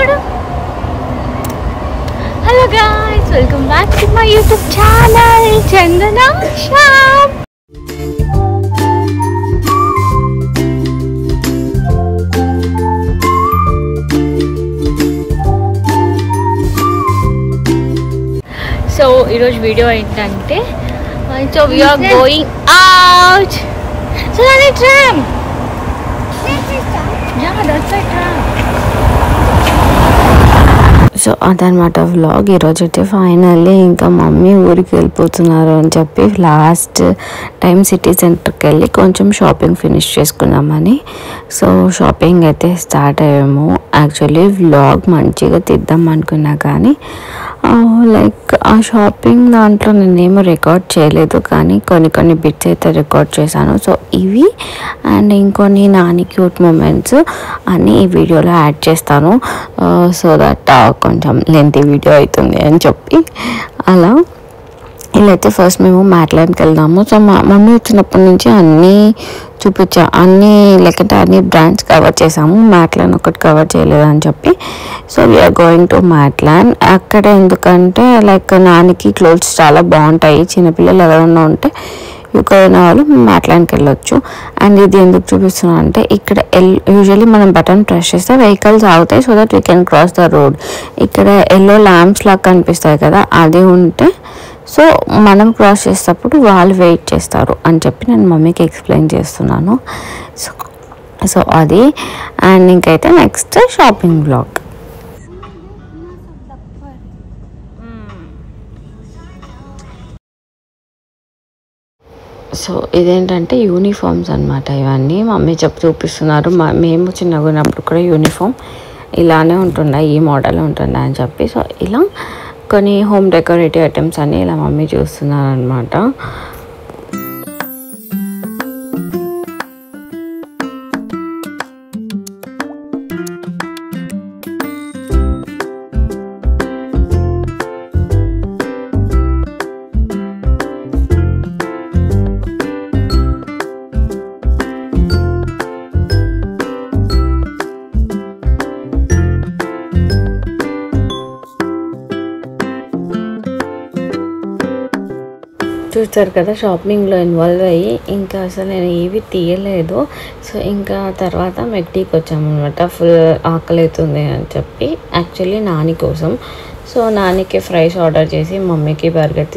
చూడు. Hello guys, welcome back to my YouTube channel Chandana Shyam. So ఈరోజు video ఏంటంటే, so we're going out. So అది tram. So అదనమాట vlog. ఈరోజు అయితే ఫైనల్లీ ఇంకా మమ్మీ ఊరికి వెళ్ళిపోతున్నారు అని చెప్పి లాస్ట్ టైం సిటీ సెంటర్కి వెళ్ళి కొంచెం షాపింగ్ ఫినిష్ చేసుకుందామని. సో షాపింగ్ అయితే స్టార్ట్ అయ్యాము. యాక్చువల్లీ వ్లాగ్ మంచిగా తీద్దాం అనుకున్నా కానీ లైక్ ఆ షాపింగ్ దాంట్లో నేనేమో రికార్డ్ చేయలేదు, కానీ కొన్ని బిట్స్ అయితే రికార్డ్ చేశాను. సో ఇవి అండ్ ఇంకొన్ని నాని క్యూట్ మూమెంట్స్ అన్నీ ఈ వీడియోలో యాడ్ చేస్తాను. సో దట్ కొంచెం లెంతీ వీడియో అవుతుంది అని చెప్పి అలా. ఇలా అయితే ఫస్ట్ మేము మ్యాట్లాన్కి వెళ్దాము. సో మా మమ్మీ వచ్చినప్పటి నుంచి అన్నీ చూపించా, లేకంటే అన్ని బ్రాండ్స్ కవర్ చేసాము, మ్యాట్లాన్ ఒకటి కవర్ చేయలేదు అని చెప్పి. So we're going to Matlan. అక్కడ ఎందుకంటే లైక్ నానికి క్లోత్స్ చాలా బాగుంటాయి, చిన్నపిల్లలు ఎవరైనా ఉంటే యూకేలో వాళ్ళు మ్యాట్లాన్కి వెళ్ళొచ్చు. అండ్ ఇది ఎందుకు చూపిస్తున్నా అంటే, ఇక్కడ యూజువల్లీ మనం బటన్ ప్రెస్ చేస్తే వెహికల్స్ ఆగుతాయి, so that we can cross the road. ఇక్కడ ఎల్లో ల్యాంప్స్ లాగా కనిపిస్తాయి కదా, అది ఉంటే సో మనం క్రాస్ చేసేటప్పుడు వాళ్ళు వెయిట్ చేస్తారు అని చెప్పి నేను మమ్మీకి ఎక్స్ప్లెయిన్ చేస్తున్నాను. సో అది. అండ్ ఇంకైతే నెక్స్ట్ షాపింగ్ బ్లాగ్. సో ఇదేంటంటే యూనిఫామ్స్ అనమాట. ఇవన్నీ మమ్మీ చూపిస్తున్నారు. మేము చిన్నగా ఉన్నప్పుడు కూడా యూనిఫామ్ ఇలానే ఉంటుండే, ఈ మోడల్ ఉంటుండే అని చెప్పి. సో ఇలా కొన్ని హోమ్ డెకరేటివ్ ఐటమ్స్ అన్నీ ఇలా మమ్మీ చూస్తున్నారు అనమాట. చూస్తారు కదా, షాపింగ్లో ఇన్వాల్వ్ అయ్యి ఇంకా అసలు నేను ఏవి తీయలేదు. సో ఇంకా తర్వాత మెక్డీకి వచ్చాము అనమాట. ఫుల్ ఆకలి అవుతుంది అని చెప్పి, యాక్చువల్లీ నాని కోసం. సో నానికి ఫ్రైస్ ఆర్డర్ చేసి మమ్మీకి బర్గర్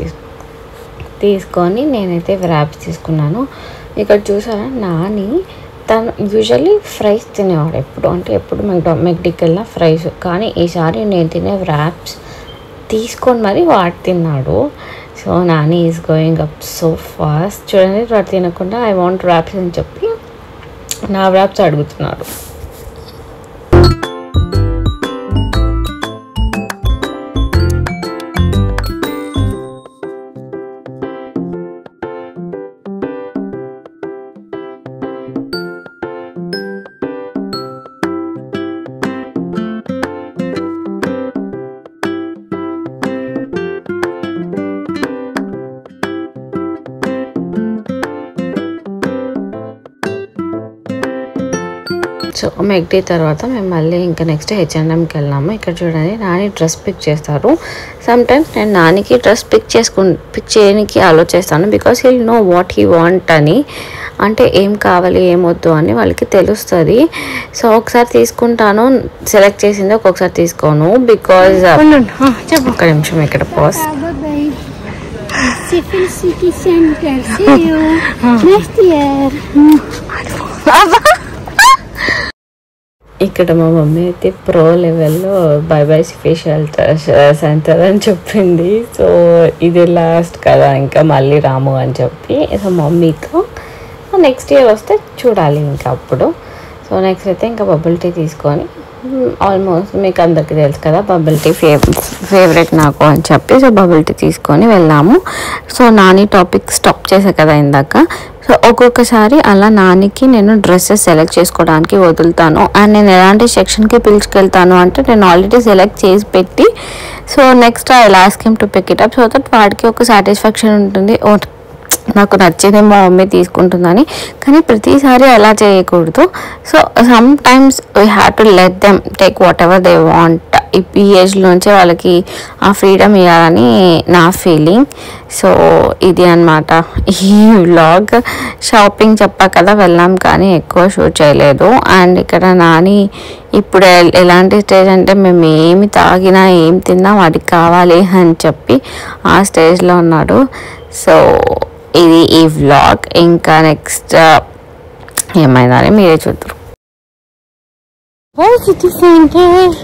తీసుకొని నేనైతే వ్రాప్స్ తీసుకున్నాను. ఇక్కడ చూసారా, నాని తను యూజువల్లీ ఫ్రైస్ తినేవాడు ఎప్పుడు మెక్డీకి వెళ్ళిన ఫ్రైస్, కానీ ఈసారి నేను తినే వ్రాప్స్ తీసుకొని మరి వాడు తిన్నాడు. So Nani is going up so fast. చూడండి, వాడు తినకుండా ఐ వాంట్ ర్యాప్స్ అని చెప్పి నా ర్యాప్స్ అడుగుతున్నాడు. సో మెక్డీ తర్వాత మేము మళ్ళీ ఇంకా నెక్స్ట్ H&Mకి వెళ్ళాము. ఇక్కడ చూడండి, నాని డ్రెస్ పిక్ చేస్తారు. సమ్టైమ్స్ నేను నానికి డ్రెస్ పిక్ చేయడానికి ఆలోచిస్తాను, because he'll know what he want అని, అంటే ఏం కావాలి ఏమొద్దు అని వాళ్ళకి తెలుస్తుంది. సో ఒకసారి తీసుకుంటాను, సెలెక్ట్ చేసింది ఒక్కొక్కసారి తీసుకోను, బికాజ్ ఒక్క నిమిషం ఇక్కడ పాస్. ఇక్కడ మా మమ్మీ అయితే ప్రో లెవెల్లో బై ఫేషియల్ సెంటర్ అని చెప్పింది. సో ఇది లాస్ట్ కదా, ఇంకా మళ్ళీ రాము అని చెప్పి. సో మమ్మీతో నెక్స్ట్ ఇయర్ వస్తే చూడాలి ఇంకా అప్పుడు. సో నెక్స్ట్ అయితే ఇంకా బబుల్ టీ తీసుకొని, ఆల్మోస్ట్ మీకు అందరికీ తెలుసు కదా బబుల్ టీ ఫేవరెట్ నాకు అని చెప్పి, సో బబుల్ టీ తీసుకొని వెళ్ళాము. సో నాని టాపిక్ స్టాప్ చేసా కదా ఇందాక. సో ఒక్కొక్కసారి అలా నానికి నేను డ్రెస్సెస్ సెలెక్ట్ చేసుకోవడానికి వదులుతాను. అండ్ నేను ఎలాంటి సెక్షన్కి పిలుచుకెళ్తాను అంటే, నేను ఆల్రెడీ సెలెక్ట్ చేసి పెట్టి, so next I ask him to pick it up, so that వాడికి ఒక సాటిస్ఫాక్షన్ ఉంటుంది. నాకు నచ్చింది మా మమ్మీ తీసుకుంటుందని. కానీ ప్రతిసారి అలా చేయకూడదు. So some times we have to let them take what ever they want. ఈ ఏజ్లోంచే వాళ్ళకి ఆ ఫ్రీడమ్ ఇవ్వాలని నా ఫీలింగ్. సో ఇది అన్నమాట ఈ వ్లాగ్. షాపింగ్ చెప్పా కదా వెళ్ళాం, కానీ ఎక్కువ షూట్ చేయలేదు. అండ్ ఇక్కడ నాని ఇప్పుడు ఎలాంటి స్టేజ్ అంటే మేము ఏమి తాగినా ఏం తిన్నా వాడికి కావాలి అని చెప్పి ఆ స్టేజ్లో ఉన్నాడు. సో ఇది ఈ వ్లాగ్. ఇంకా నెక్స్ట్ ఏమైందని మీరే చూద్దరు. City centre.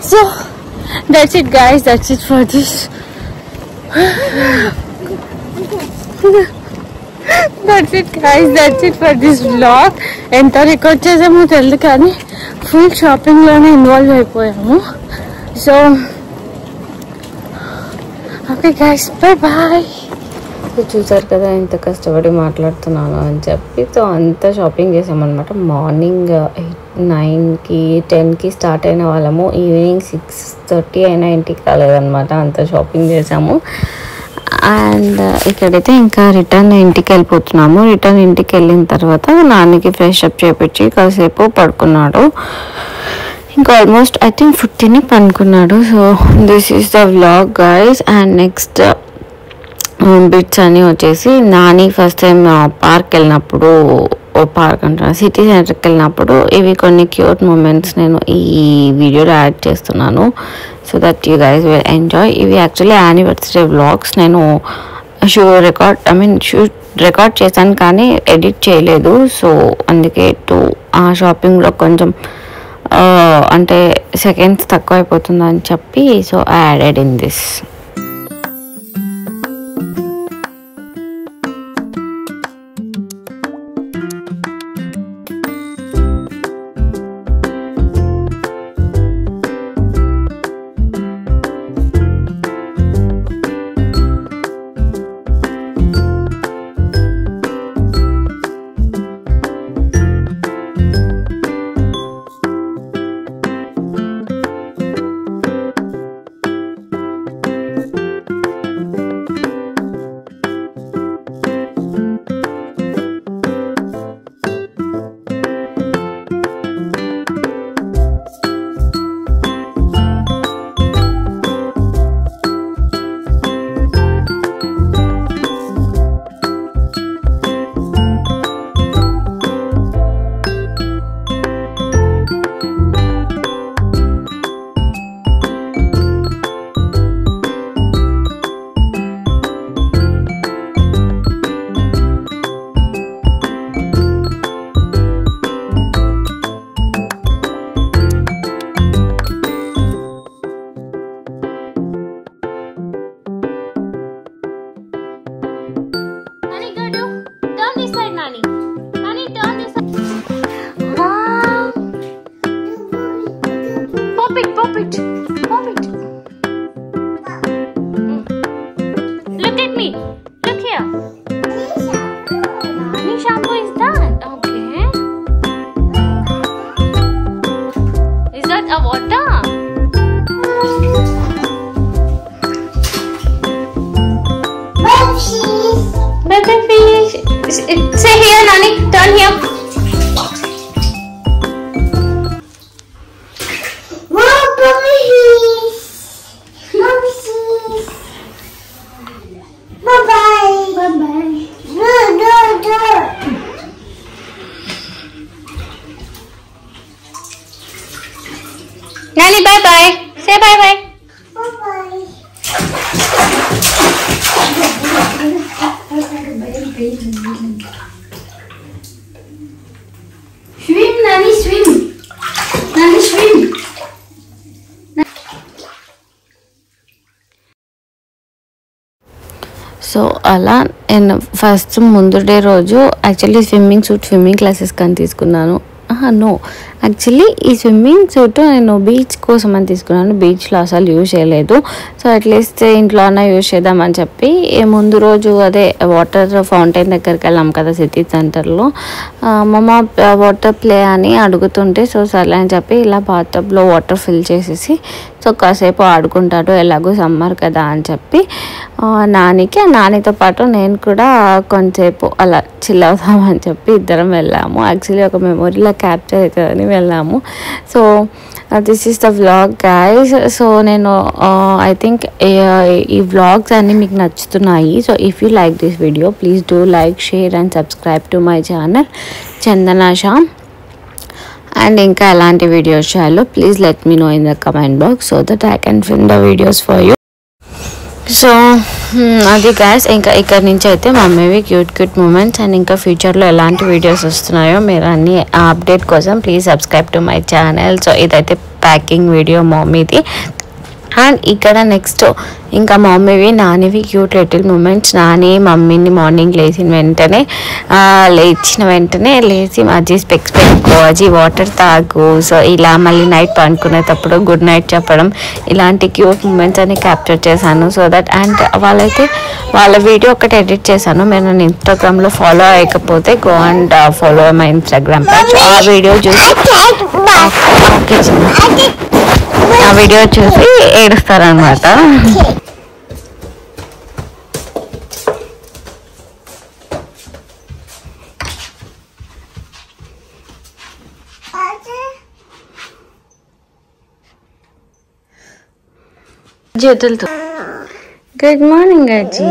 So that's it guys, that's it for this. That's it guys, that's it for this vlog. ఎంత రికార్డ్ చేసామో తెలియదు, కానీ ఫుల్ షాపింగ్లోనే ఇన్వాల్వ్ అయిపోయాము. So okay guys, bye. చూసారు కదా ఎంత కష్టపడి మాట్లాడుతున్నాను అని చెప్పి. సో అంతా షాపింగ్ చేసామన్నమాట. మార్నింగ్ 9కి 10కి స్టార్ట్ అయిన వాళ్ళము, ఈవినింగ్ 6:30 అయినా ఇంటికి కాలేదన్నమాట. అంత షాపింగ్ చేసాము. అండ్ ఇక్కడైతే ఇంకా రిటర్న్ ఇంటికి వెళ్ళిపోతున్నాము. రిటర్న్ ఇంటికి వెళ్ళిన తర్వాత నాన్నకి ఫ్రెష్ అప్ చేపించి కాసేపు పడుకున్నాడు. ఇంకా ఆల్మోస్ట్ ఐ థింక్ 4 తిని పనుకున్నాడు. So this is the vlog guys. And next bits అని వచ్చేసి, నాని ఫస్ట్ టైం పార్క్ వెళ్ళినప్పుడు, పార్క్ అంటారు సిటీ సెంటర్కి వెళ్ళినప్పుడు ఇవి కొన్ని క్యూట్ మూమెంట్స్ నేను ఈ వీడియోలో యాడ్ చేస్తున్నాను. So that you guys will enjoy. ఇవి యాక్చువల్లీ యానివర్సరీ వ్లాగ్స్. నేను రికార్డ్ చేశాను కానీ ఎడిట్ చేయలేదు. సో అందుకే ఆ షాపింగ్లో కొంచెం అంటే సెకండ్స్ తక్కువ అయిపోతుందని చెప్పి so I added in this. Say here, Nani. Turn here. Nani, bye bye. Say bye bye. Bye bye. Swim, Nani, swim. Nani, swim. So అలా నేను ఫస్ట్ ముందు డే రోజు యాక్చువల్లీ స్విమ్మింగ్ క్లాసెస్ కానీ తీసుకున్నాను. నో, యాక్చువల్లీ ఈ swimming suit నేను beach కోసం అని తీసుకున్నాను, బీచ్లో అసలు యూజ్ చేయలేదు. సో అట్లీస్ట్ ఇంట్లో అన్న యూజ్ చేద్దామని చెప్పి ముందు రోజు అదే వాటర్ ఫౌంటైన్ దగ్గరికి వెళ్ళాం కదా సిటీ సెంటర్లో, మమ్మ వాటర్ ప్లే అని అడుగుతుంటే సో సర్లే అని చెప్పి ఇలా బాత్టబ్లో వాటర్ ఫిల్ చేసేసి సో కాసేపు ఆడుకుంటాడు ఎలాగో సమ్మర్ కదా అని చెప్పి నానితో పాటు నేను కూడా కొంచెంసేపు అలా చిల్ అవుతామని చెప్పి ఇద్దరం వెళ్ళాము. యాక్చువల్లీ ఒక మెమొరీలా క్యాప్చర్ అవుతుందని వెళ్ళాము. So this is the vlog guys. So నేను ఐ థింక్ ఈ వ్లాగ్స్ అన్నీ మీకు నచ్చుతున్నాయి. So if you like this video please do like, share and subscribe to my channel Chandana Shyam. And ఇంకా ఎలాంటి వీడియోస్ చేయాలో please let me know in the comment box so that I can film the videos for you. So అది guys, ఇంకా ఇక్కడ నుంచి అయితే మమ్మీవి cute moments and ఇంకా ఫ్యూచర్లో ఎలాంటి వీడియోస్ వస్తున్నాయో మీరు అన్ని అప్డేట్ కోసం please subscribe to my channel. So ఇదైతే ప్యాకింగ్ వీడియో మమ్మీది. అండ్ ఇక్కడ నెక్స్ట్ ఇంకా మమ్మీవి నానివి క్యూట్ లిటిల్ మూమెంట్స్. నాని మమ్మీని మార్నింగ్ లేచిన వెంటనే లేచి అజ్జీ స్పెక్స్ పెట్టుకో, అజ్జీ వాటర్ తాగు, సో ఇలా మళ్ళీ నైట్ పడుకునేటప్పుడు గుడ్ నైట్ చెప్పడం, ఇలాంటి క్యూట్ మూమెంట్స్ అని క్యాప్చర్ చేశాను. సో దట్ అండ్ వాళ్ళ వీడియో ఒకటి ఎడిట్ చేశాను. మీరు నన్ను ఇన్స్టాగ్రామ్లో ఫాలో అయ్యకపోతే go and follow my Instagram page. ఆ వీడియో చూసి ఏడుస్తారనమాట. చేతులతో గుడ్ మార్నింగ్ అజ్జీ.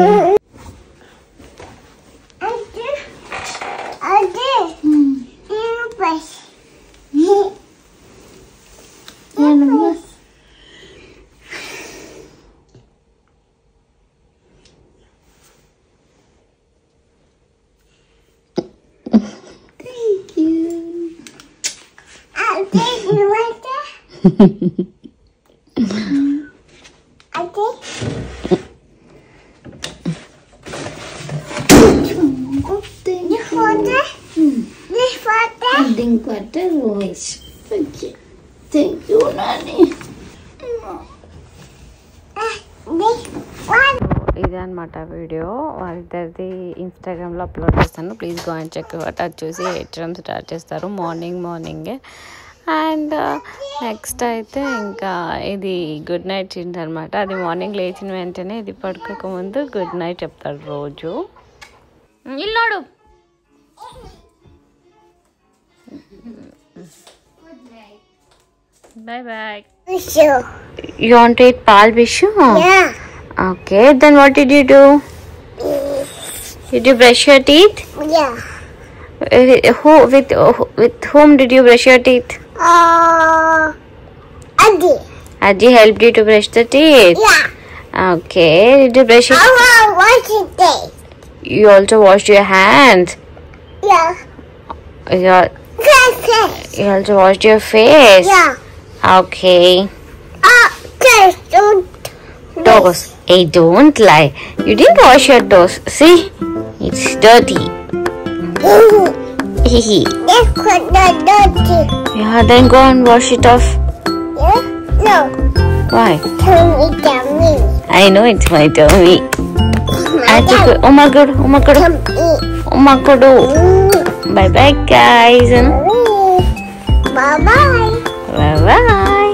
ఇదే అనమాట వీడియో, వాళ్ళిద్దరిది ఇన్స్టాగ్రామ్లో అప్లోడ్ చేస్తాను. Please go and check out. అది చూసి ఏడ్చడం స్టార్ట్ చేస్తారు మార్నింగే. అండ్ నెక్స్ట్ అయితే ఇంకా ఇది గుడ్ నైట్ చింట అనమాట. అది మార్నింగ్ లేచిన వెంటనే ఇది పడుకోకముందు గుడ్ నైట్ చెప్తాడు రోజు. ఇల్లోడు bye bye. Bishu. You want to eat pal bishu? Yeah. Okay, then what did you do? Did you brush your teeth? Yeah. With whom did you brush your teeth? Aji helped you to brush the teeth? Yeah. Okay, did you brush your teeth? Wash your teeth. You also washed your hands? Yeah. You also washed your face? Yeah. Okay. Toes. Hey, don't lie. You didn't wash your toes. See? It's dirty. It's quite dirty. Yeah, then go and wash it off. Yeah? No. Why? Tummy. I know it's my tummy. Oh my god. Oh my god. Bye bye guys. Bye bye. Bye bye.